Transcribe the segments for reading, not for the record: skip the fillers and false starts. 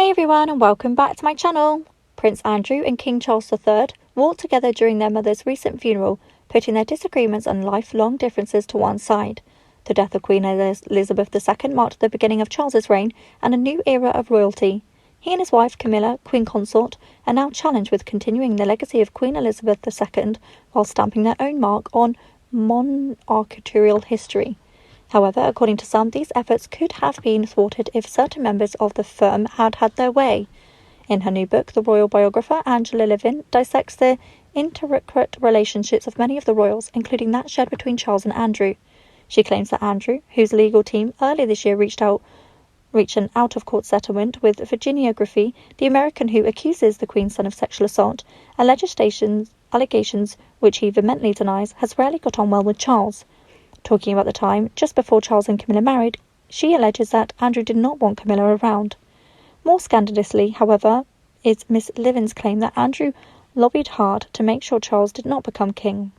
Hey everyone, and welcome back to my channel. Prince Andrew and King Charles III walked together during their mother's recent funeral, putting their disagreements and lifelong differences to one side. The death of Queen Elizabeth II marked the beginning of Charles's reign and a new era of royalty. He and his wife Camilla, Queen Consort, are now challenged with continuing the legacy of Queen Elizabeth II while stamping their own mark on monarchical history. However, according to some, these efforts could have been thwarted if certain members of the firm had their way. In her new book, the royal biographer Angela Levin dissects the intricate relationships of many of the royals, including that shared between Charles and Andrew. She claims that Andrew, whose legal team earlier this year reached an out-of-court settlement with Virginia Griffey, the American who accuses the Queen's son of sexual assault, and allegations which he vehemently denies, has rarely got on well with Charles. Talking about the time just before Charles and Camilla married, she alleges that Andrew did not want Camilla around. More scandalously, however, is Miss Levin's claim that Andrew lobbied hard to make sure Charles did not become king.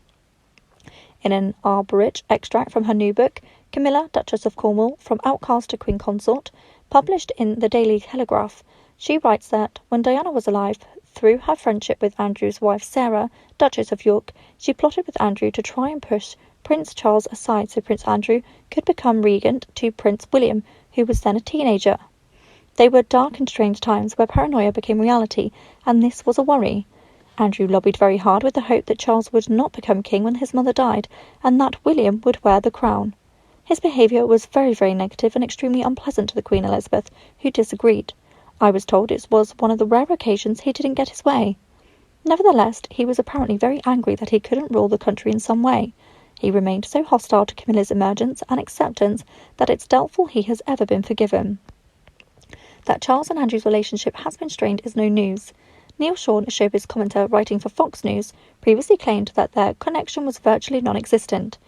In an arborich extract from her new book, Camilla, Duchess of Cornwall, From Outcast to Queen Consort, published in the Daily Telegraph, she writes that when Diana was alive, through her friendship with Andrew's wife Sarah, Duchess of York, she plotted with Andrew to try and push Prince Charles aside so Prince Andrew could become regent to Prince William, who was then a teenager. They were dark and strange times where paranoia became reality, and this was a worry. Andrew lobbied very hard with the hope that Charles would not become king when his mother died, and that William would wear the crown. His behaviour was very, very negative and extremely unpleasant to the Queen Elizabeth, who disagreed. I was told it was one of the rare occasions he didn't get his way. Nevertheless, he was apparently very angry that he couldn't rule the country in some way. He remained so hostile to Camilla's emergence and acceptance that it's doubtful he has ever been forgiven. That Charles and Andrew's relationship has been strained is no news. Neil Sean, a showbiz commentator writing for Fox News, previously claimed that their connection was virtually non-existent.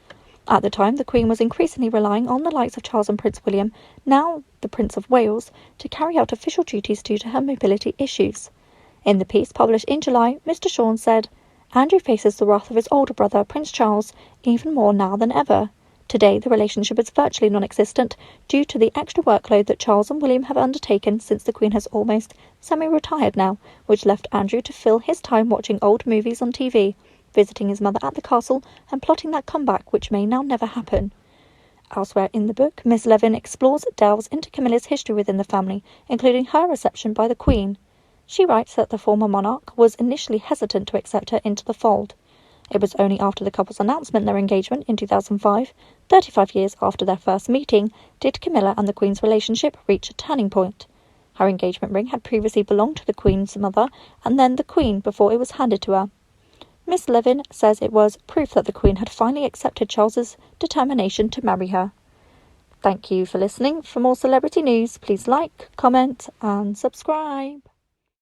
At the time, the Queen was increasingly relying on the likes of Charles and Prince William, now the Prince of Wales, to carry out official duties due to her mobility issues. In the piece published in July, Mr. Sean said, Andrew faces the wrath of his older brother, Prince Charles, even more now than ever. Today, the relationship is virtually non-existent due to the extra workload that Charles and William have undertaken since the Queen has almost semi-retired now, which left Andrew to fill his time watching old movies on TV, visiting his mother at the castle, and plotting that comeback which may now never happen. Elsewhere in the book, Miss Levin delves into Camilla's history within the family, including her reception by the Queen. She writes that the former monarch was initially hesitant to accept her into the fold. It was only after the couple's announcement of their engagement in 2005, 35 years after their first meeting, did Camilla and the Queen's relationship reach a turning point. Her engagement ring had previously belonged to the Queen's mother and then the Queen before it was handed to her. Miss Levin says it was proof that the Queen had finally accepted Charles's determination to marry her. Thank you for listening. For more celebrity news, please like, comment and subscribe.